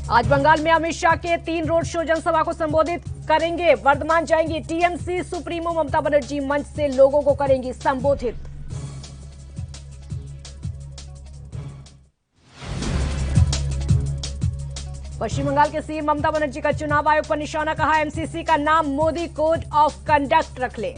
आज बंगाल में अमित शाह के 3 रोड शो जनसभा को संबोधित करेंगे। वर्धमान जाएंगी टीएमसी सुप्रीमो ममता बनर्जी, मंच से लोगों को करेंगी संबोधित। पश्चिम बंगाल के सीएम ममता बनर्जी का चुनाव आयोग पर निशाना, कहा एमसीसी का नाम मोदी कोड ऑफ कंडक्ट रख ले।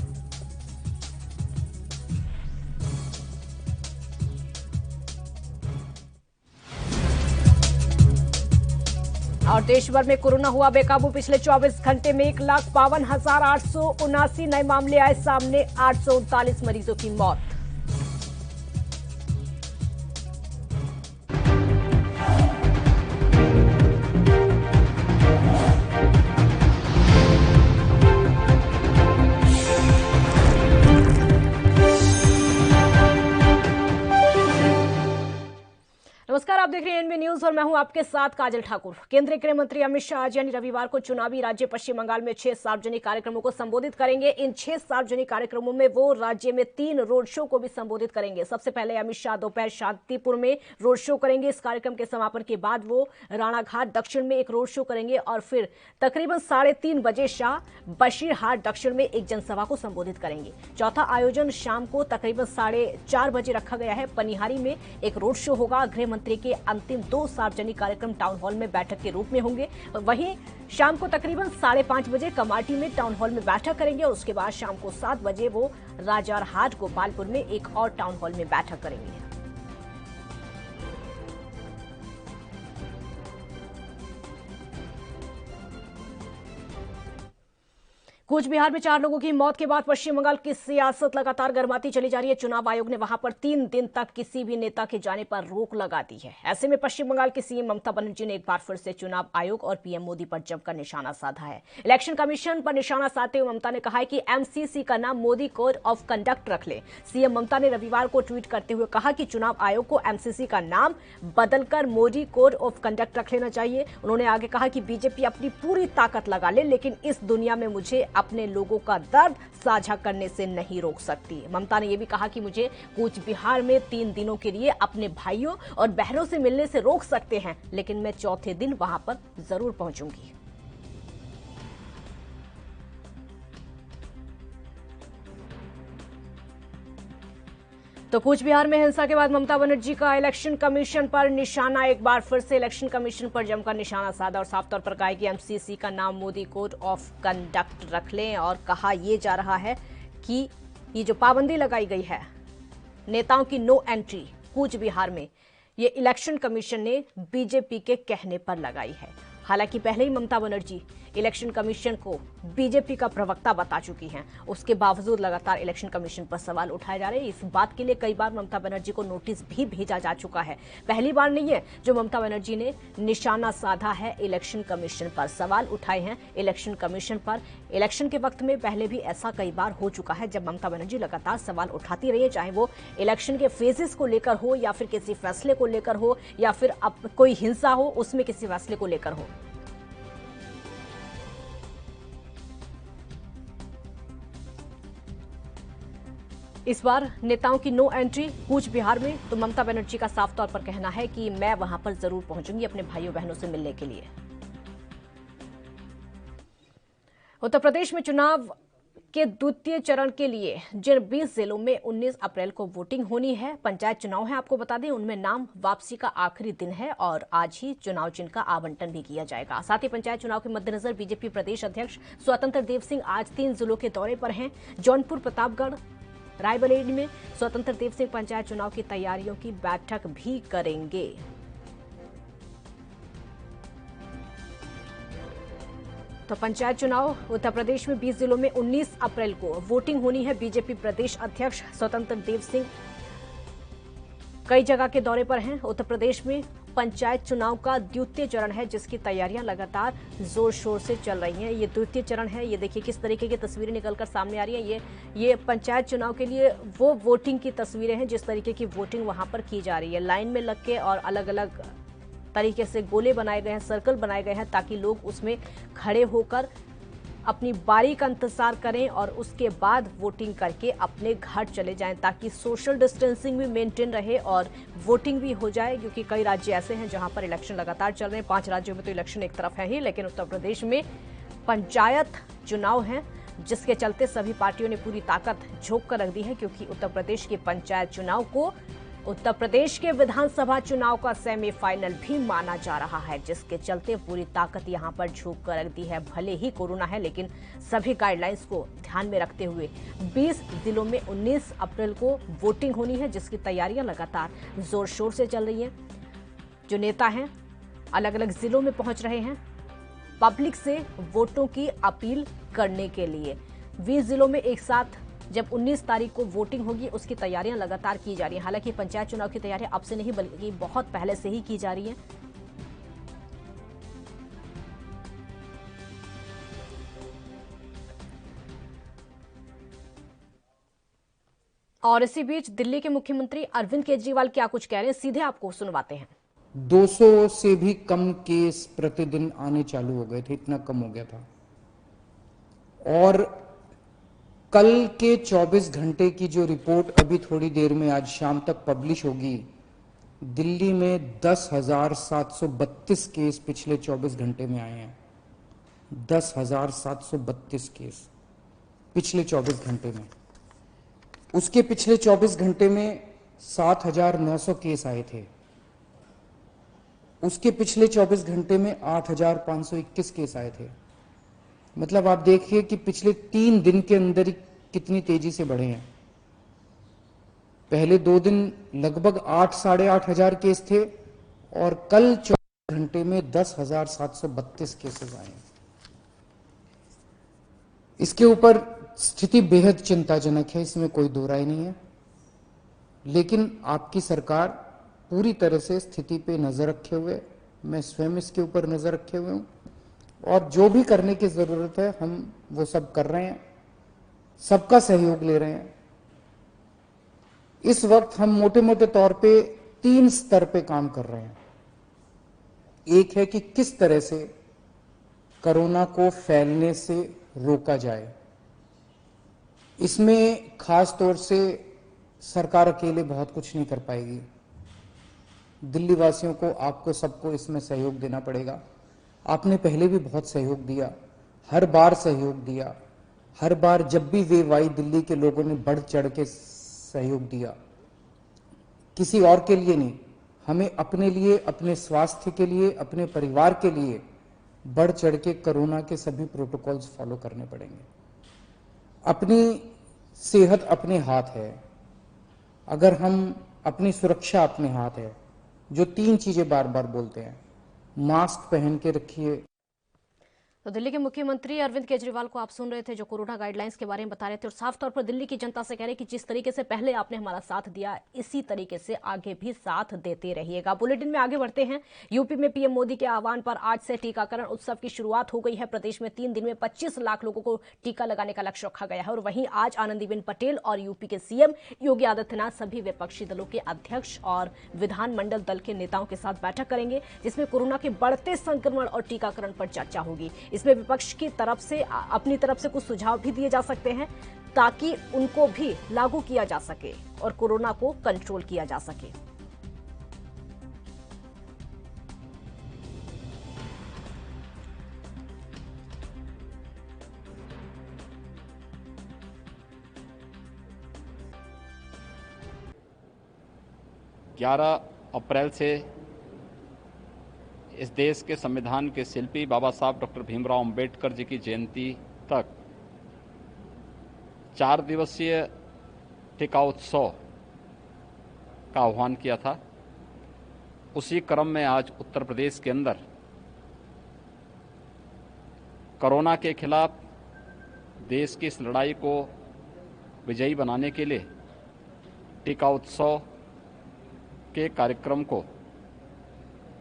और देश भर में कोरोना हुआ बेकाबू, पिछले 24 घंटे में 1,52,879 नए मामले आए सामने, 839 मरीजों की मौत। नमस्कार, आप देख रहे हैं एनबी न्यूज और मैं हूं आपके साथ काजल ठाकुर। केंद्रीय गृह मंत्री अमित शाह आज यानी रविवार को चुनावी राज्य पश्चिम बंगाल में 6 सार्वजनिक कार्यक्रमों को संबोधित करेंगे। इन 6 सार्वजनिक कार्यक्रमों में वो राज्य में 3 रोड शो को भी संबोधित करेंगे। सबसे पहले अमित शाह दोपहर शांतिपुर में रोड शो करेंगे। इस कार्यक्रम के समापन के बाद वो राणाघाट दक्षिण में एक रोड शो करेंगे और फिर तकरीबन 3:30 बजे शाह बशीरहाट दक्षिण में एक जनसभा को संबोधित करेंगे। चौथा आयोजन शाम को तकरीबन 4:30 बजे रखा गया है। पनिहारी में एक रोड शो होगा। गृह मंत्री के अंतिम 2 सार्वजनिक कार्यक्रम टाउन हॉल में बैठक के रूप में होंगे। वहीं शाम को तकरीबन 5:30 बजे कमाटी में टाउन हॉल में बैठक करेंगे और उसके बाद शाम को 7 बजे वो राजारहाट गोपालपुर में एक और टाउन हॉल में बैठक करेंगे। कूच बिहार में 4 लोगों की मौत के बाद पश्चिम बंगाल की सियासत लगातार गर्माती चली जा रही है। चुनाव आयोग ने वहां पर 3 दिन तक किसी भी नेता के जाने पर रोक लगा दी है। ऐसे में पश्चिम बंगाल की सीएम ममता बनर्जी ने एक बार फिर से चुनाव आयोग और पीएम मोदी पर जमकर निशाना साधा है। इलेक्शन कमीशन पर निशाना साधते हुए ममता ने कहा है कि एमसीसी का नाम मोदी कोड ऑफ कंडक्ट रख ले। सीएम ममता ने रविवार को ट्वीट करते हुए कहा कि चुनाव आयोग को एमसीसी का नाम बदलकर मोदी कोड ऑफ कंडक्ट रख लेना चाहिए। उन्होंने आगे कहा कि बीजेपी अपनी पूरी ताकत लगा ले, लेकिन इस दुनिया में मुझे अपने लोगों का दर्द साझा करने से नहीं रोक सकती। ममता ने यह भी कहा कि मुझे कूच बिहार में 3 दिनों के लिए अपने भाइयों और बहनों से मिलने से रोक सकते हैं, लेकिन मैं चौथे दिन वहां पर जरूर पहुंचूंगी। तो कूच बिहार में हिंसा के बाद ममता बनर्जी का इलेक्शन कमीशन पर निशाना, एक बार फिर से इलेक्शन कमीशन पर जमकर निशाना साधा और साफ तौर पर कहा कि एमसीसी का नाम मोदी कोड ऑफ कंडक्ट रख लें। और कहा यह जा रहा है कि ये जो पाबंदी लगाई गई है नेताओं की नो एंट्री कूच बिहार में, ये इलेक्शन कमीशन ने बीजेपी के कहने पर लगाई है। हालांकि पहले ही ममता बनर्जी इलेक्शन कमीशन को बीजेपी का प्रवक्ता बता चुकी हैं, उसके बावजूद लगातार इलेक्शन कमीशन पर सवाल उठाए जा रहे हैं। इस बात के लिए कई बार ममता बनर्जी को नोटिस भी भेजा जा चुका है। पहली बार नहीं है जो ममता बनर्जी ने निशाना साधा है इलेक्शन कमीशन पर, सवाल उठाए हैं इलेक्शन कमीशन पर। इलेक्शन के वक्त में पहले भी ऐसा कई बार हो चुका है जब ममता बनर्जी लगातार सवाल उठाती रही है, चाहे वो इलेक्शन के फेजेस को लेकर हो या फिर किसी फैसले को लेकर हो या फिर अब कोई हिंसा हो उसमें किसी फैसले को लेकर हो। इस बार नेताओं की नो एंट्री कूच बिहार में, तो ममता बनर्जी का साफ तौर पर कहना है कि मैं वहां पर जरूर पहुंचूंगी अपने भाइयों बहनों से मिलने के लिए। उत्तर प्रदेश में चुनाव के द्वितीय चरण के लिए जिन 20 जिलों में 19 अप्रैल को वोटिंग होनी है, पंचायत चुनाव है आपको बता दें, उनमें नाम वापसी का आखिरी दिन है और आज ही चुनाव चिन्ह का आवंटन भी किया जाएगा। साथ ही पंचायत चुनाव के मद्देनजर बीजेपी प्रदेश अध्यक्ष स्वतंत्र देव सिंह आज 3 जिलों के दौरे पर हैं। जौनपुर, प्रतापगढ़, रायबरेली में स्वतंत्र देव सिंह पंचायत चुनाव की तैयारियों की बैठक भी करेंगे। तो पंचायत चुनाव उत्तर प्रदेश में 20 जिलों में 19 अप्रैल को वोटिंग होनी है। बीजेपी प्रदेश अध्यक्ष स्वतंत्र देव सिंह कई जगह के दौरे पर हैं। उत्तर प्रदेश में पंचायत चुनाव का द्वितीय चरण है जिसकी तैयारियां लगातार जोर शोर से चल रही हैं। ये द्वितीय चरण है, ये देखिए किस तरीके की तस्वीरें निकलकर सामने आ रही हैं। ये पंचायत चुनाव के लिए वो वोटिंग की तस्वीरें हैं जिस तरीके की वोटिंग वहां पर की जा रही है। लाइन में लग के और अलग अलग तरीके से गोले बनाए गए हैं, सर्कल बनाए गए हैं ताकि लोग उसमें खड़े होकर अपनी बारी का इंतजार करें और उसके बाद वोटिंग करके अपने घर चले जाएं, ताकि सोशल डिस्टेंसिंग भी मेंटेन रहे और वोटिंग भी हो जाए। क्योंकि कई राज्य ऐसे हैं जहां पर इलेक्शन लगातार चल रहे हैं। 5 राज्यों में तो इलेक्शन एक तरफ है ही, लेकिन उत्तर प्रदेश में पंचायत चुनाव है, जिसके चलते सभी पार्टियों ने पूरी ताकत झोंक कर रख दी है। क्योंकि उत्तर प्रदेश के पंचायत चुनाव को उत्तर प्रदेश के विधानसभा चुनाव का सेमीफाइनल भी माना जा रहा है, जिसके चलते पूरी ताकत यहां पर झोंक कर रख दी है। भले ही कोरोना है, लेकिन सभी गाइडलाइंस को ध्यान में रखते हुए 20 जिलों में 19 अप्रैल को वोटिंग होनी है, जिसकी तैयारियां लगातार जोर शोर से चल रही हैं। जो नेता हैं अलग अलग जिलों में पहुंच रहे हैं पब्लिक से वोटों की अपील करने के लिए। 20 जिलों में एक साथ जब 19 तारीख को वोटिंग होगी, उसकी तैयारियां लगातार की जा रही हैं। हालांकि पंचायत चुनाव की तैयारियां अब से नहीं बल्कि बहुत पहले से ही की जा रही हैं। और इसी बीच दिल्ली के मुख्यमंत्री अरविंद केजरीवाल क्या कुछ कह रहे हैं, सीधे आपको सुनवाते हैं। 200 से भी कम केस प्रतिदिन आने चालू हो गए थे, इतना कम हो गया था। और कल के 24 घंटे की जो रिपोर्ट अभी थोड़ी देर में आज शाम तक पब्लिश होगी, दिल्ली में 10,732 केस पिछले 24 घंटे में आए हैं। 10,732 केस पिछले 24 घंटे में। उसके पिछले 24 घंटे में 7,900 केस आए थे। उसके पिछले 24 घंटे में 8,521 केस आए थे। मतलब आप देखिए कि पिछले 3 दिन के अंदर ही कितनी तेजी से बढ़े हैं। पहले 2 दिन लगभग 8 साढ़े 8 हजार केस थे और कल 24 घंटे में 10,732 केसेस आए हैं। इसके ऊपर स्थिति बेहद चिंताजनक है, इसमें कोई दो राय नहीं है। लेकिन आपकी सरकार पूरी तरह से स्थिति पे नजर रखे हुए, मैं स्वयं इसके ऊपर नजर रखे हुए हूं और जो भी करने की जरूरत है हम वो सब कर रहे हैं, सबका सहयोग ले रहे हैं। इस वक्त हम मोटे मोटे तौर पे 3 स्तर पे काम कर रहे हैं। एक है कि किस तरह से कोरोना को फैलने से रोका जाए। इसमें खास तौर से सरकार अकेले बहुत कुछ नहीं कर पाएगी। दिल्ली वासियों को, आपको सबको इसमें सहयोग देना पड़ेगा। आपने पहले भी बहुत सहयोग दिया, हर बार सहयोग दिया। हर बार जब भी वेव आई, दिल्ली के लोगों ने बढ़ चढ़ के सहयोग दिया। किसी और के लिए नहीं, हमें अपने लिए, अपने स्वास्थ्य के लिए, अपने परिवार के लिए बढ़ चढ़ के कोरोना के सभी प्रोटोकॉल्स फॉलो करने पड़ेंगे। अपनी सेहत अपने हाथ है। अगर हम, अपनी सुरक्षा अपने हाथ है। जो 3 चीजें बार बार बोलते हैं, मास्क पहन के रखिए। तो दिल्ली के मुख्यमंत्री अरविंद केजरीवाल को आप सुन रहे थे, जो कोरोना गाइडलाइंस के बारे में बता रहे थे और साफ तौर पर दिल्ली की जनता से कह रहे हैं कि जिस तरीके से पहले आपने हमारा साथ दिया, इसी तरीके से आगे भी साथ देते रहिएगा। बुलेटिन में आगे बढ़ते हैं। यूपी में पीएम मोदी के आह्वान पर आज से टीकाकरण उत्सव की शुरुआत हो गई है। प्रदेश में 3 दिन में 25 लाख लोगों को टीका लगाने का लक्ष्य रखा गया है। और वहीं आज आनंदीबेन पटेल और यूपी के सीएम योगी आदित्यनाथ सभी विपक्षी दलों के अध्यक्ष और विधानमंडल दल के नेताओं के साथ बैठक करेंगे, जिसमें कोरोना के बढ़ते संक्रमण और टीकाकरण पर चर्चा होगी। इसमें विपक्ष की तरफ से, अपनी तरफ से कुछ सुझाव भी दिए जा सकते हैं, ताकि उनको भी लागू किया जा सके और कोरोना को कंट्रोल किया जा सके। अप्रैल से इस देश के संविधान के शिल्पी बाबा साहब डॉक्टर भीमराव अंबेडकर जी की जयंती तक 4 दिवसीय टीका उत्सव का आह्वान किया था। उसी क्रम में आज उत्तर प्रदेश के अंदर कोरोना के खिलाफ देश की इस लड़ाई को विजयी बनाने के लिए टीका उत्सव के कार्यक्रम को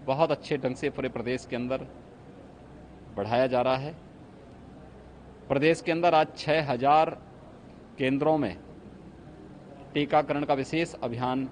बहुत अच्छे ढंग से पूरे प्रदेश के अंदर बढ़ाया जा रहा है। प्रदेश के अंदर आज 6,000 केंद्रों में टीकाकरण का विशेष अभियान।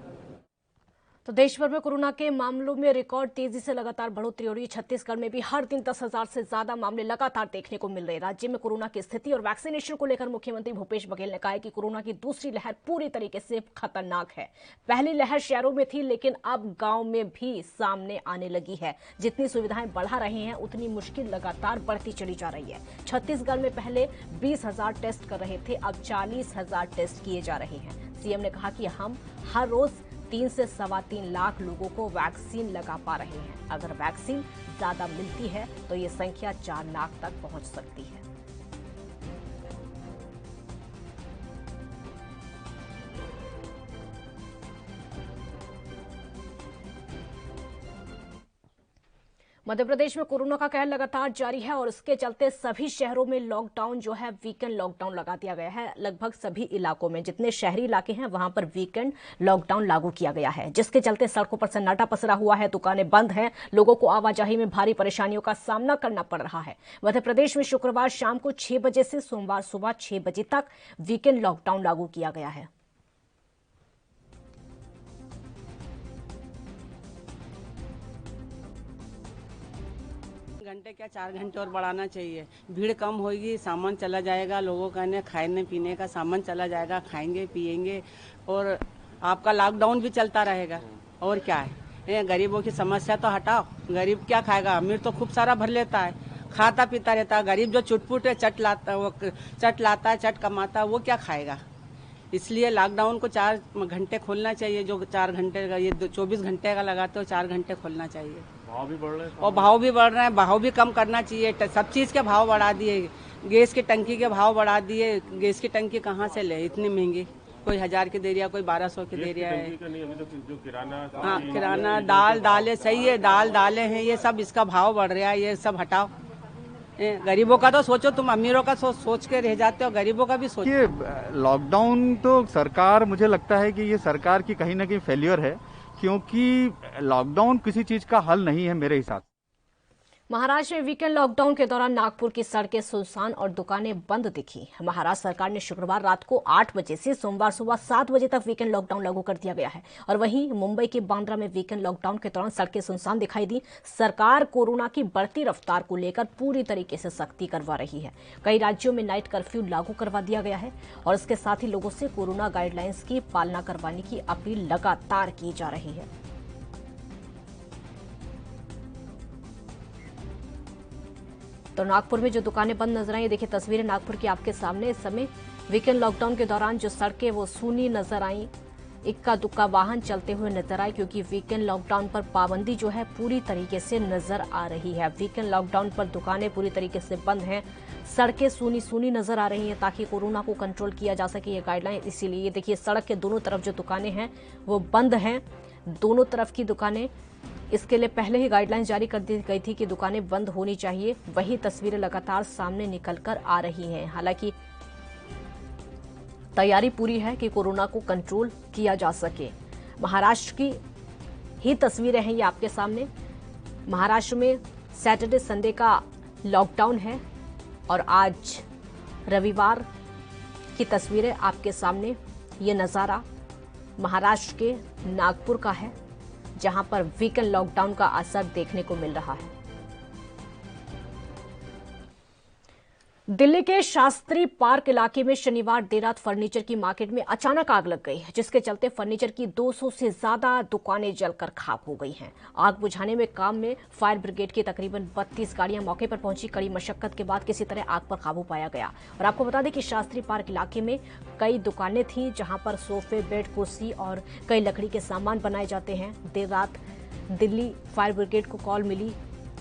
तो देश भर में कोरोना के मामलों में रिकॉर्ड तेजी से लगातार बढ़ोतरी हो रही है। छत्तीसगढ़ में भी हर दिन 10,000 से ज्यादा मामले लगातार देखने को मिल रहे हैं। राज्य में कोरोना की स्थिति और वैक्सीनेशन को लेकर मुख्यमंत्री भूपेश बघेल ने कहा है कि कोरोना की दूसरी लहर पूरी तरीके से खतरनाक है। पहली लहर शहरों में थी, लेकिन अब गांव में भी सामने आने लगी है। जितनी सुविधाएं बढ़ा रहे हैं, उतनी मुश्किल लगातार बढ़ती चली जा रही है। छत्तीसगढ़ में पहले 20,000 टेस्ट कर रहे थे, अब 40,000 टेस्ट किए जा रहे हैं। सीएम ने कहा कि हम हर रोज 3 से 3.25 लाख लोगों को वैक्सीन लगा पा रहे हैं। अगर वैक्सीन ज्यादा मिलती है तो ये संख्या 4 लाख तक पहुंच सकती है। मध्य प्रदेश में कोरोना का कहर लगातार जारी है और इसके चलते सभी शहरों में लॉकडाउन जो है वीकेंड लॉकडाउन लगा दिया गया है। लगभग सभी इलाकों में, जितने शहरी इलाके हैं वहां पर वीकेंड लॉकडाउन लागू किया गया है, जिसके चलते सड़कों पर सन्नाटा पसरा हुआ है, दुकानें बंद हैं, लोगों को आवाजाही में भारी परेशानियों का सामना करना पड़ रहा है। मध्य प्रदेश में शुक्रवार शाम को 6 बजे से सोमवार सुबह 6 बजे तक वीकेंड लॉकडाउन लागू किया गया है। घंटे क्या 4 घंटे और बढ़ाना चाहिए। भीड़ कम होगी, सामान चला जाएगा, लोगों का ने खाने पीने का सामान चला जाएगा, खाएंगे पिएंगे और आपका लॉकडाउन भी चलता रहेगा। और क्या है, गरीबों की समस्या तो हटाओ। गरीब क्या खाएगा? अमीर तो खूब सारा भर लेता है, खाता पीता रहता है। गरीब जो चुटपुट है, चट लाता है, चट कमाता है, वो क्या खाएगा? इसलिए लॉकडाउन को 4 घंटे खोलना चाहिए। जो 4 घंटे का, ये 24 घंटे का लगाते हो, 4 घंटे खोलना चाहिए। भाव भी बढ़ रहे हैं और भाव भी बढ़ रहे हैं, भाव भी कम करना चाहिए। सब चीज़ के भाव बढ़ा दिए, गैस की टंकी के भाव बढ़ा दिए। गैस की टंकी कहाँ से ले इतनी महंगी? कोई 1000 की दे रहा, कोई 1200 की दे रहा है। जो किराना, हाँ, किराना, दालें सही है, दालें हैं, ये सब इसका भाव बढ़ रहा है। ये सब हटाओ। गरीबों का तो सोचो, तुम अमीरों का सोच के रह जाते हो, गरीबों का भी सोचो। ये लॉकडाउन तो सरकार, मुझे लगता है कि ये सरकार की कहीं ना कहीं फेल्योर है, क्योंकि लॉकडाउन किसी चीज का हल नहीं है मेरे हिसाब से। महाराष्ट्र में वीकेंड लॉकडाउन के दौरान नागपुर की सड़कें सुनसान और दुकानें बंद दिखी। महाराष्ट्र सरकार ने शुक्रवार रात को 8 बजे से सोमवार सुबह 7 बजे तक वीकेंड लॉकडाउन लागू कर दिया गया है। और वहीं मुंबई के बांद्रा में वीकेंड लॉकडाउन के दौरान सड़कें सुनसान दिखाई दी। सरकार कोरोना की बढ़ती रफ्तार को लेकर पूरी तरीके से सख्ती करवा रही है। कई राज्यों में नाइट कर्फ्यू लागू करवा दिया गया है और इसके साथ ही लोगों से कोरोना गाइडलाइंस की पालना करवाने की अपील लगातार की जा रही है। तो नागपुर में जो दुकानें बंद नजर आई, देखिए तस्वीरें नागपुर की आपके सामने। इस समय वीकेंड लॉकडाउन के दौरान जो सड़कें वो सूनी नजर आई, इक्का दुक्का वाहन चलते हुए नजर आए, क्योंकि वीकेंड लॉकडाउन पर पाबंदी जो है पूरी तरीके से नजर आ रही है। वीकेंड लॉकडाउन पर दुकानें पूरी तरीके से बंद हैं, सड़कें सूनी सूनी नजर आ रही हैं ताकि कोरोना को कंट्रोल किया जा सके, ये गाइडलाइन। इसीलिए देखिए सड़क के दोनों तरफ जो दुकानें हैं वो बंद हैं, दोनों तरफ की दुकानें। इसके लिए पहले ही गाइडलाइन जारी कर दी गई थी कि दुकानें बंद होनी चाहिए। वही तस्वीरें लगातार सामने निकलकर आ रही हैं। हालांकि तैयारी पूरी है कि कोरोना को कंट्रोल किया जा सके। महाराष्ट्र की ही तस्वीरें हैं ये आपके सामने। महाराष्ट्र में सैटरडे संडे का लॉकडाउन है और आज रविवार की तस्वीरें आपके सामने। ये नज़ारा महाराष्ट्र के नागपुर का है, जहां पर वीकेंड लॉकडाउन का असर देखने को मिल रहा है। दिल्ली के शास्त्री पार्क इलाके में शनिवार देर रात फर्नीचर की मार्केट में अचानक आग लग गई, जिसके चलते फर्नीचर की 200 से ज्यादा दुकानें जलकर खाक हो गई हैं। आग बुझाने में काम में फायर ब्रिगेड की तकरीबन 32 गाड़ियां मौके पर पहुंची। कड़ी मशक्कत के बाद किसी तरह आग पर काबू पाया गया। और आपको बता दें कि शास्त्री पार्क इलाके में कई दुकानें थीं, जहां पर सोफे, बेड, कुर्सी और कई लकड़ी के सामान बनाए जाते हैं। देर रात दिल्ली फायर ब्रिगेड को कॉल मिली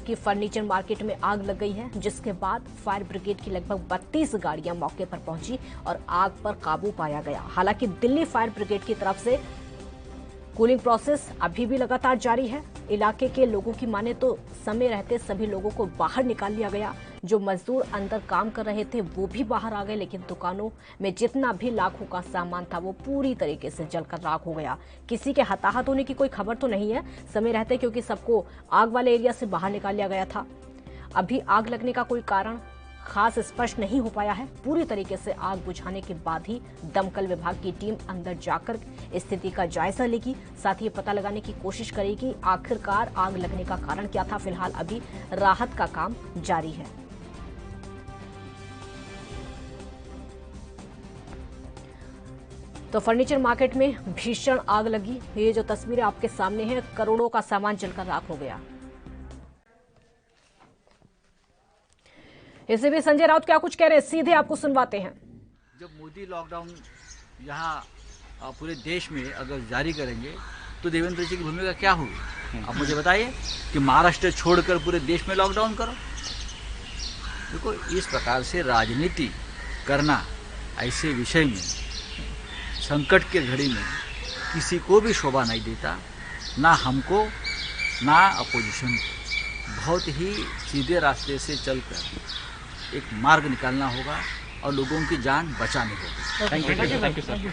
कि फर्नीचर मार्केट में आग लग गई है, जिसके बाद फायर ब्रिगेड की लगभग 32 गाड़ियां मौके पर पहुंची और आग पर काबू पाया गया। हालांकि दिल्ली फायर ब्रिगेड की तरफ से कूलिंग प्रोसेस अभी भी लगातार जारी है। इलाके के लोगों की माने तो समय रहते सभी लोगों को बाहर निकाल लिया गया। जो मजदूर अंदर काम कर रहे थे वो भी बाहर आ गए, लेकिन दुकानों में जितना भी लाखों का सामान था वो पूरी तरीके से जलकर राख हो गया। किसी के हताहत होने की कोई खबर तो नहीं है समय रहते, क्योंकि सबको आग वाले एरिया से बाहर निकाल लिया गया था। अभी आग लगने का कोई कारण खास स्पष्ट नहीं हो पाया है। पूरी तरीके से आग बुझाने के बाद ही दमकल विभाग की टीम अंदर जाकर स्थिति का जायजा लेगी, साथ ही पता लगाने की कोशिश करेगी आखिरकार आग लगने का कारण क्या था। फिलहाल अभी राहत का काम जारी है। तो फर्नीचर मार्केट में भीषण आग लगी। ये जो तस्वीरें आपके सामने हैं, करोड़ों का सामान जलकर राख हो गया। इसी भी संजय राउत क्या कुछ कह रहे हैं, सीधे आपको सुनवाते हैं। जब मोदी लॉकडाउन यहाँ पूरे देश में अगर जारी करेंगे तो देवेंद्र जी की भूमिका क्या होगी? आप मुझे बताइए कि महाराष्ट्र छोड़कर पूरे देश में लॉकडाउन करो। देखो, इस प्रकार से राजनीति करना ऐसे विषय में, संकट के घड़ी में किसी को भी शोभा नहीं देता, ना हमको ना अपोजिशन को। बहुत ही सीधे रास्ते से चलकर एक मार्ग निकालना होगा और लोगों की जान बचानी होगी। Thank you sir.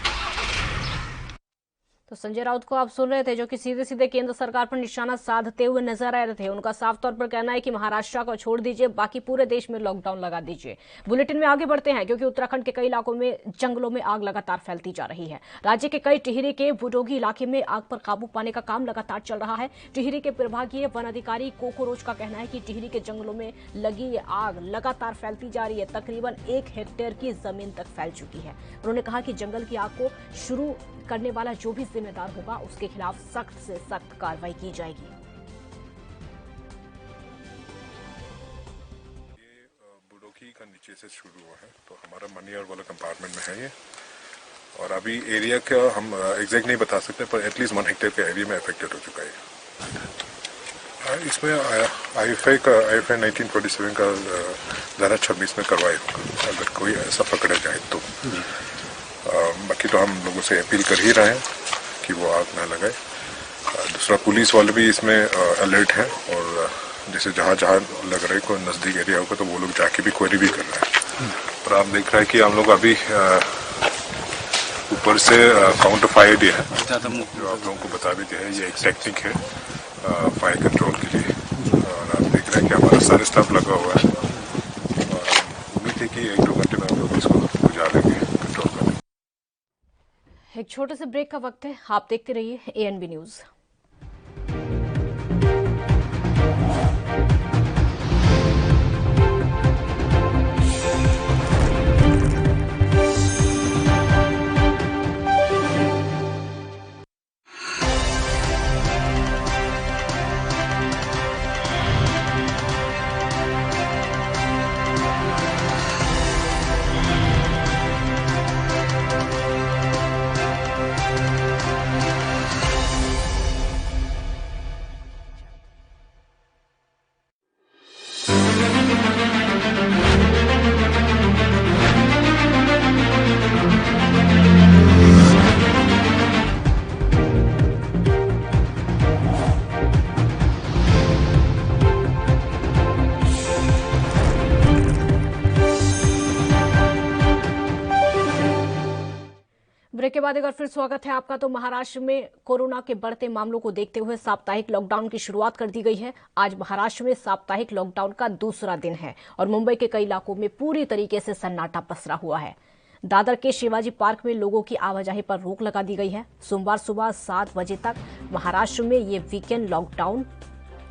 तो संजय राउत को आप सुन रहे थे, जो कि सीधे सीधे केंद्र सरकार पर निशाना साधते हुए नजर आ रहे थे। उनका साफ तौर पर कहना है कि महाराष्ट्र को छोड़ दीजिए, बाकी पूरे देश में लॉकडाउन लगा दीजिए। बुलेटिन में आगे बढ़ते हैं, क्योंकि उत्तराखंड के कई इलाकों में जंगलों में आग लगातार फैलती जा रही है। राज्य के कई टिहरी के बुडोगी इलाके में आग पर काबू पाने का काम लगातार चल रहा है। टिहरी के प्रभागीय वन अधिकारी कोकोरोच का कहना है कि टिहरी के जंगलों में लगी ये आग लगातार फैलती जा रही है, तकरीबन 1 हेक्टेयर की जमीन तक फैल चुकी है। उन्होंने कहा कि जंगल की आग को शुरू करने वाला जो भी जिम्मेदार होगा उसके खिलाफ सख्त से सख्त कार्रवाई की जाएगी। ये बुडोगी का नीचे से शुरू हुआ है, तो हमारा मनियर वाला कंपार्टमेंट में है ये। और अभी एरिया का हम एग्जैक्ट नहीं बता सकते, पर एटलीस्ट 1 हेक्टेयर के एरिया में अफेक्टेड हो चुका है। इसमें IFI 1947 का धारा 26 में करवाए होगा, अगर कोई ऐसा पकड़ा जाए तो। बाकी तो हम लोगों से अपील कर ही रहे हैं कि वो आग ना लगाए। दूसरा, पुलिस वाले भी इसमें अलर्ट हैं, और जैसे जहाँ जहाँ लग रहा है कोई नज़दीक एरिया होगा तो वो लोग जाके भी क्वेरी भी कर रहे हैं। पर आप देख रहे हैं कि हम लोग अभी ऊपर से काउंटर फायर दिया है, जो आप लोगों को बता भी दिया है। ये एक टेक्निक है फायर कंट्रोल के लिए, और आप देख रहे हैं कि हमारा सारे स्टाफ लगा हुआ है। उम्मीद है कि 1-2 घंटे में हम लोग इसको बुझा लेंगे, कंट्रोल कर लेंगे। एक छोटे से ब्रेक का वक्त है, आप देखते रहिए ANB न्यूज। ब्रेक के बाद एक बार फिर स्वागत है आपका। तो महाराष्ट्र में कोरोना के बढ़ते मामलों को देखते हुए साप्ताहिक लॉकडाउन की शुरुआत कर दी गई है। आज महाराष्ट्र में साप्ताहिक लॉकडाउन का दूसरा दिन है और मुंबई के कई इलाकों में पूरी तरीके से सन्नाटा पसरा हुआ है। दादर के शिवाजी पार्क में लोगों की आवाजाही पर रोक लगा दी गई है। सोमवार सुबह 7 बजे तक महाराष्ट्र में ये वीकेंड लॉकडाउन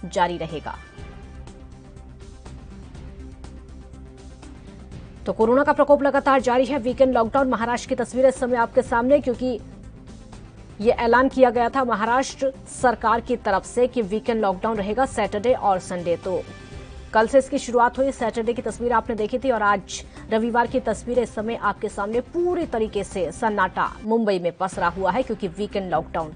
जारी रहेगा। तो कोरोना का प्रकोप लगातार जारी है। वीकेंड लॉकडाउन महाराष्ट्र की तस्वीरें इस समय आपके सामने, क्योंकि ये ऐलान किया गया था महाराष्ट्र सरकार की तरफ से कि वीकेंड लॉकडाउन रहेगा सैटरडे और संडे। तो कल से इसकी शुरुआत हुई। सैटरडे की तस्वीर आपने देखी थी और आज रविवार की तस्वीरें इस समय आपके सामने। पूरी तरीके से सन्नाटा मुंबई में पसरा हुआ है क्योंकि वीकेंड लॉकडाउन।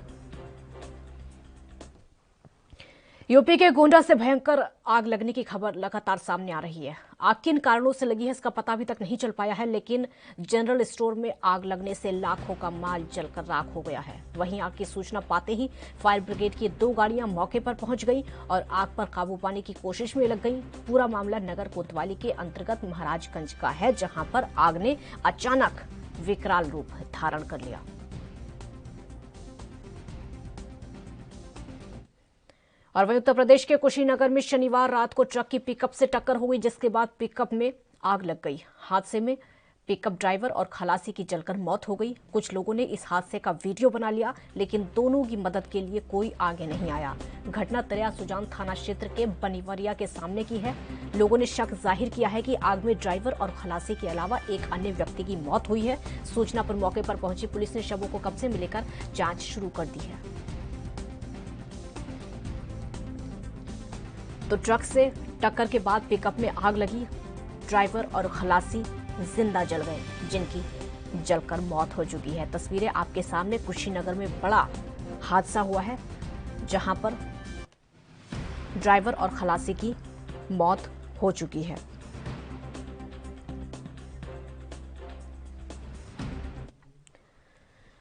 यूपी के गोंडा से भयंकर आग लगने की खबर लगातार सामने आ रही है। आग किन कारणों से लगी है इसका पता अभी तक नहीं चल पाया है, लेकिन जनरल स्टोर में आग लगने से लाखों का माल जलकर राख हो गया है। वहीं आग की सूचना पाते ही फायर ब्रिगेड की 2 गाड़ियां मौके पर पहुंच गई और आग पर काबू पाने की कोशिश में लग गई। पूरा मामला नगर कोतवाली के अंतर्गत महाराजगंज का है, जहां पर आग ने अचानक विकराल रूप धारण कर लिया। और वहीं उत्तर प्रदेश के कुशीनगर में शनिवार रात को ट्रक की पिकअप से टक्कर हो गई, जिसके बाद पिकअप में आग लग गई। हादसे में पिकअप ड्राइवर और खलासी की जलकर मौत हो गई। कुछ लोगों ने इस हादसे का वीडियो बना लिया, लेकिन दोनों की मदद के लिए कोई आगे नहीं आया। घटना तरिया सुजान थाना क्षेत्र के बनीवरिया के सामने की है। लोगों ने शक जाहिर किया है कि आग में ड्राइवर और खलासी के अलावा एक अन्य व्यक्ति की मौत हुई है। सूचना पर मौके पर पहुंची पुलिस ने शवों को कब्जे में लेकर जांच शुरू कर दी है। तो ट्रक से टक्कर के बाद पिकअप में आग लगी। ड्राइवर और खलासी जिंदा जल गए, जिनकी जलकर मौत हो चुकी है। तस्वीरें आपके सामने। कुशीनगर में बड़ा हादसा हुआ है, जहां पर ड्राइवर और खलासी की मौत हो चुकी है।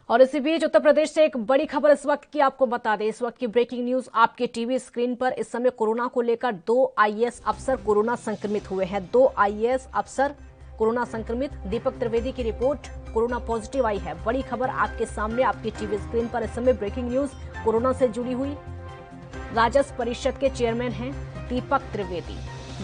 और इसी बीच उत्तर प्रदेश से एक बड़ी खबर इस वक्त की आपको बता दें। इस वक्त की ब्रेकिंग न्यूज आपके टीवी स्क्रीन पर। इस समय कोरोना को लेकर 2 आईएएस अफसर कोरोना संक्रमित हुए हैं। 2 आईएएस अफसर कोरोना संक्रमित। दीपक त्रिवेदी की रिपोर्ट कोरोना पॉजिटिव आई है। बड़ी खबर आपके सामने आपकी टीवी स्क्रीन पर। इस समय ब्रेकिंग न्यूज कोरोना से जुड़ी हुई। राजस्व परिषद के चेयरमैन हैं दीपक त्रिवेदी,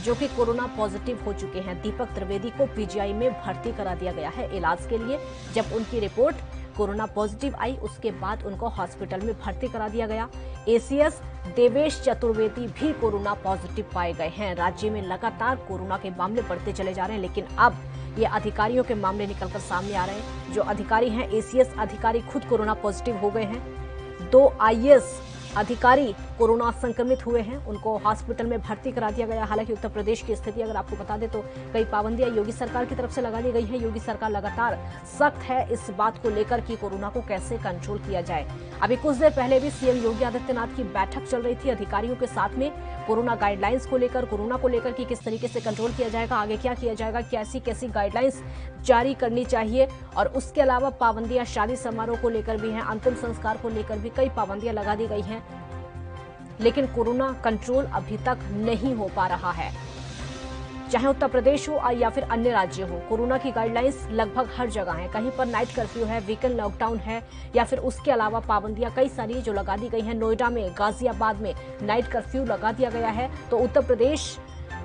जो कि कोरोना पॉजिटिव हो चुके हैं। दीपक त्रिवेदी को पीजीआई में भर्ती करा दिया गया है इलाज के लिए। जब उनकी रिपोर्ट कोरोना पॉजिटिव आई, उसके बाद उनको हॉस्पिटल में भर्ती करा दिया गया। एसीएस देवेश चतुर्वेदी भी कोरोना पॉजिटिव पाए गए हैं। राज्य में लगातार कोरोना के मामले बढ़ते चले जा रहे हैं, लेकिन अब ये अधिकारियों के मामले निकलकर सामने आ रहे हैं। जो अधिकारी हैं, एसीएस अधिकारी खुद कोरोना पॉजिटिव हो गए हैं। 2 आईएएस अधिकारी कोरोना संक्रमित हुए हैं, उनको हॉस्पिटल में भर्ती करा दिया गया। हालांकि उत्तर प्रदेश की स्थिति अगर आपको बता दें तो कई पाबंदियां योगी सरकार की तरफ से लगा दी गई हैं। योगी सरकार लगातार सख्त है इस बात को लेकर कि कोरोना को कैसे कंट्रोल किया जाए। अभी कुछ देर पहले भी सीएम योगी आदित्यनाथ की बैठक चल रही थी अधिकारियों के साथ में, कोरोना गाइडलाइंस को लेकर, कोरोना को लेकर कि किस तरीके से कंट्रोल किया जाएगा, आगे क्या किया जाएगा, कैसी गाइडलाइंस जारी करनी चाहिए। और उसके अलावा पाबंदियां शादी समारोह को लेकर भी हैं, अंतिम संस्कार को लेकर भी कई पाबंदियां लगा दी गई हैं, लेकिन कोरोना कंट्रोल अभी तक नहीं हो पा रहा है। चाहे उत्तर प्रदेश हो या फिर अन्य राज्य हो, कोरोना की गाइडलाइंस लगभग हर जगह है। कहीं पर नाइट कर्फ्यू है, वीकेंड लॉकडाउन है, या फिर उसके अलावा पाबंदियां कई सारी जो लगा दी गई हैं। नोएडा में, गाजियाबाद में नाइट कर्फ्यू लगा दिया गया है। तो उत्तर प्रदेश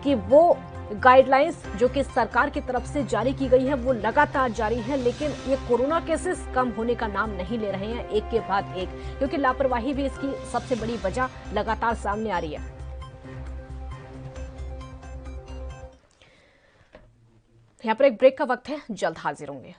की वो गाइडलाइंस जो कि सरकार की तरफ से जारी की गई है वो लगातार जारी है, लेकिन ये कोरोना केसेस कम होने का नाम नहीं ले रहे हैं एक के बाद एक, क्योंकि लापरवाही भी इसकी सबसे बड़ी वजह लगातार सामने आ रही है। यहां पर एक ब्रेक का वक्त है, जल्द हाजिर होंगे।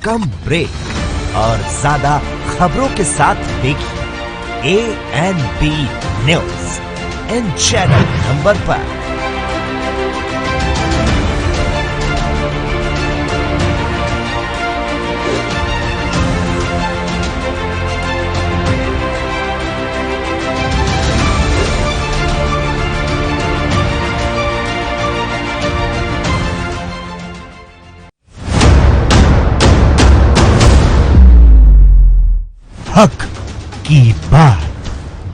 कम ब्रेक और ज्यादा खबरों के साथ देखिए ANB news in channel number पर। हक की बात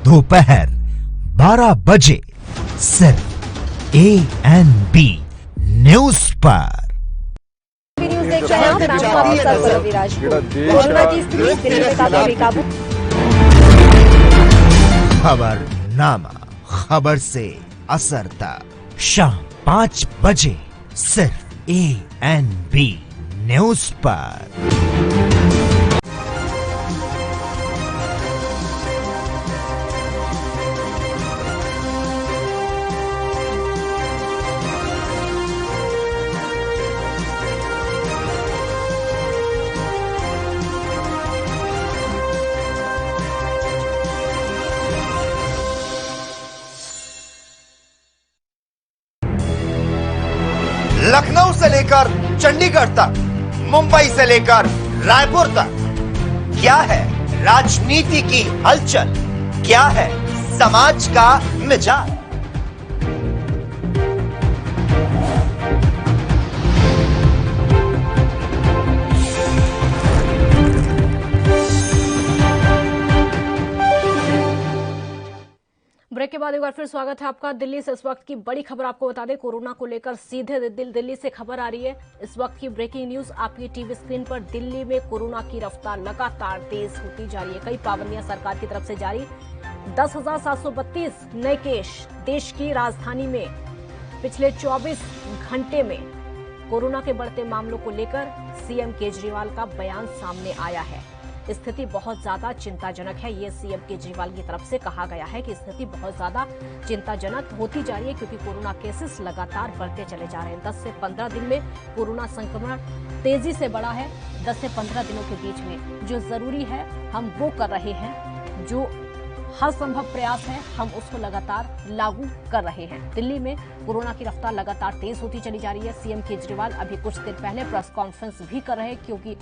दोपहर 12 बजे सिर्फ ANB न्यूज पर। न्यूज देख रहे हैं आप, नाम आपका रविराज। कोरोना की स्थिति दिल्ली में काफी बेकाबू। खबरनामा, खबर से असरता शाम 5 बजे सिर्फ ANB न्यूज पर। से लेकर चंडीगढ़ तक, मुंबई से लेकर रायपुर तक, क्या है राजनीति की हलचल, क्या है समाज का मिजाज। ब्रेक के बाद एक बार फिर स्वागत है आपका। दिल्ली से इस वक्त की बड़ी खबर आपको बता दें, कोरोना को लेकर सीधे दिल्ली से खबर आ रही है। इस वक्त की ब्रेकिंग न्यूज आपकी टीवी स्क्रीन पर। दिल्ली में कोरोना की रफ्तार लगातार तेज होती जा रही है। कई पाबंदियां सरकार की तरफ से जारी। 10,732 नए केस देश की राजधानी में पिछले 24 घंटे में। कोरोना के बढ़ते मामलों को लेकर सीएम केजरीवाल का बयान सामने आया है। स्थिति बहुत ज्यादा चिंताजनक है, ये सीएम केजरीवाल की तरफ से कहा गया है कि स्थिति बहुत ज्यादा चिंताजनक होती जा रही है क्योंकि कोरोना केसेस लगातार बढ़ते चले जा रहे हैं। 10 से 15 दिन में कोरोना संक्रमण तेजी से बढ़ा है। 10 से 15 दिनों के बीच में जो जरूरी है हम वो कर रहे हैं, जो हर संभव प्रयास है हम उसको लगातार लागू कर रहे हैं। दिल्ली में कोरोना की रफ्तार लगातार तेज होती चली जा रही है। सीएम केजरीवाल अभी कुछ देर पहले प्रेस कॉन्फ्रेंस भी कर रहे हैं क्योंकि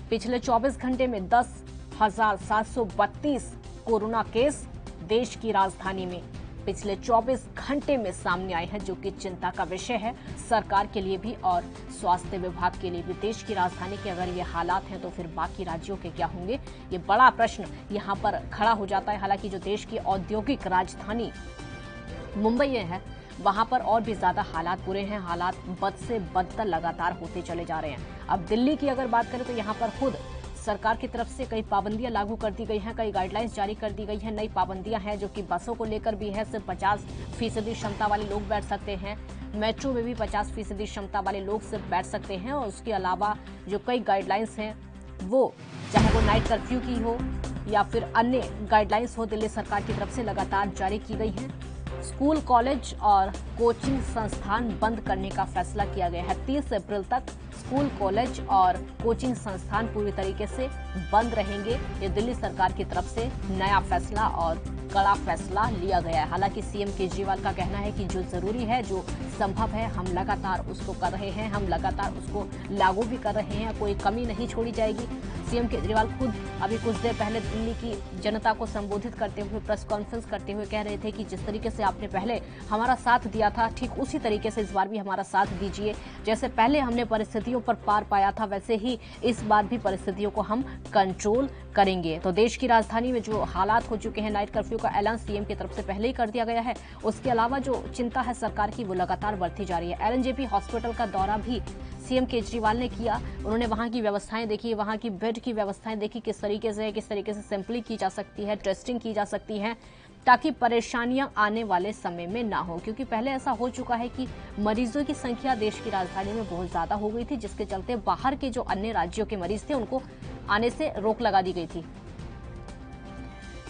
पिछले 24 घंटे में 10,732 कोरोना केस देश की राजधानी में पिछले 24 घंटे में सामने आए हैं, जो कि चिंता का विषय है सरकार के लिए भी और स्वास्थ्य विभाग के लिए भी। देश की राजधानी के अगर ये हालात हैं तो फिर बाकी राज्यों के क्या होंगे, ये बड़ा प्रश्न यहाँ पर खड़ा हो जाता है। हालांकि जो देश की औद्योगिक राजधानी मुंबई है वहां पर और भी ज्यादा हालात बुरे हैं। हालात बद से बदतर लगातार होते चले जा रहे हैं। अब दिल्ली की अगर बात करें तो यहाँ पर खुद सरकार की तरफ से कई पाबंदियां लागू कर दी गई हैं, कई गाइडलाइंस जारी कर दी गई हैं। नई पाबंदियां हैं जो कि बसों को लेकर भी है। सिर्फ 50% क्षमता वाले लोग बैठ सकते हैं। मेट्रो में भी 50% क्षमता वाले लोग सिर्फ बैठ सकते हैं। और उसके अलावा जो कई गाइडलाइंस हैं वो चाहे वो नाइट कर्फ्यू की हो या फिर अन्य गाइडलाइंस हो, दिल्ली सरकार की तरफ से लगातार जारी की गई है। स्कूल, कॉलेज और कोचिंग संस्थान बंद करने का फैसला किया गया है। 30 अप्रैल तक स्कूल, कॉलेज और कोचिंग संस्थान पूरी तरीके से बंद रहेंगे। ये दिल्ली सरकार की तरफ से नया फैसला और कड़ा फैसला लिया गया है। हालांकि सीएम केजरीवाल का कहना है कि जो जरूरी है, जो संभव है, हम लगातार उसको कर रहे हैं, हम लगातार उसको लागू भी कर रहे हैं, कोई कमी नहीं छोड़ी जाएगी। सीएम केजरीवाल खुद अभी कुछ देर पहले दिल्ली की जनता को संबोधित करते हुए, प्रेस कॉन्फ्रेंस करते हुए कह रहे थे कि जिस तरीके से आपने पहले हमारा साथ दिया था, ठीक उसी तरीके से इस बार भी हमारा साथ दीजिए। जैसे पहले हमने परिस्थितियों पर पार पाया था, वैसे ही इस बार भी परिस्थितियों को हम कंट्रोल करेंगे। तो देश की राजधानी में जो हालात हो चुके हैं, नाइट कर्फ्यू का ऐलान सीएम की तरफ से पहले ही कर दिया गया है। उसके अलावा जो चिंता है सरकार की वो लगातार बढ़ती जा रही है। एलएनजेपी हॉस्पिटल का दौरा भी सीएम केजरीवाल ने किया। उन्होंने वहां की व्यवस्थाएं देखी, वहां की बेड की व्यवस्थाएं देखी, किस तरीके से सैंपलिंग की जा सकती है, टेस्टिंग की जा सकती है, ताकि परेशानियां आने वाले समय में ना हो। क्योंकि पहले ऐसा हो चुका है कि मरीजों की संख्या देश की राजधानी में बहुत ज्यादा हो गई थी, जिसके चलते बाहर के जो अन्य राज्यों के मरीज थे उनको आने से रोक लगा दी गई थी।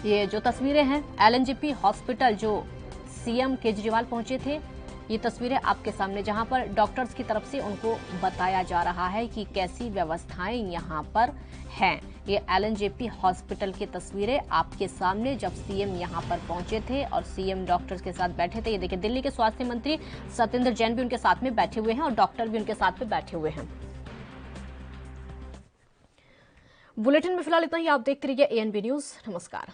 ये जो तस्वीरें हैं एलएनजेपी हॉस्पिटल जो सीएम केजरीवाल पहुंचे थे, ये तस्वीरें आपके सामने, जहां पर डॉक्टर्स की तरफ से उनको बताया जा रहा है कि कैसी व्यवस्थाएं यहां पर हैं। ये एलएनजेपी हॉस्पिटल की तस्वीरें आपके सामने जब सीएम यहां पर पहुंचे थे और सीएम डॉक्टर्स के साथ बैठे थे। ये देखिए, दिल्ली के स्वास्थ्य मंत्री सत्येंद्र जैन भी उनके साथ में बैठे हुए हैं और डॉक्टर भी उनके साथ में बैठे हुए हैं। बुलेटिन में फिलहाल इतना ही। आप देखते रहिए एएनबी न्यूज। नमस्कार।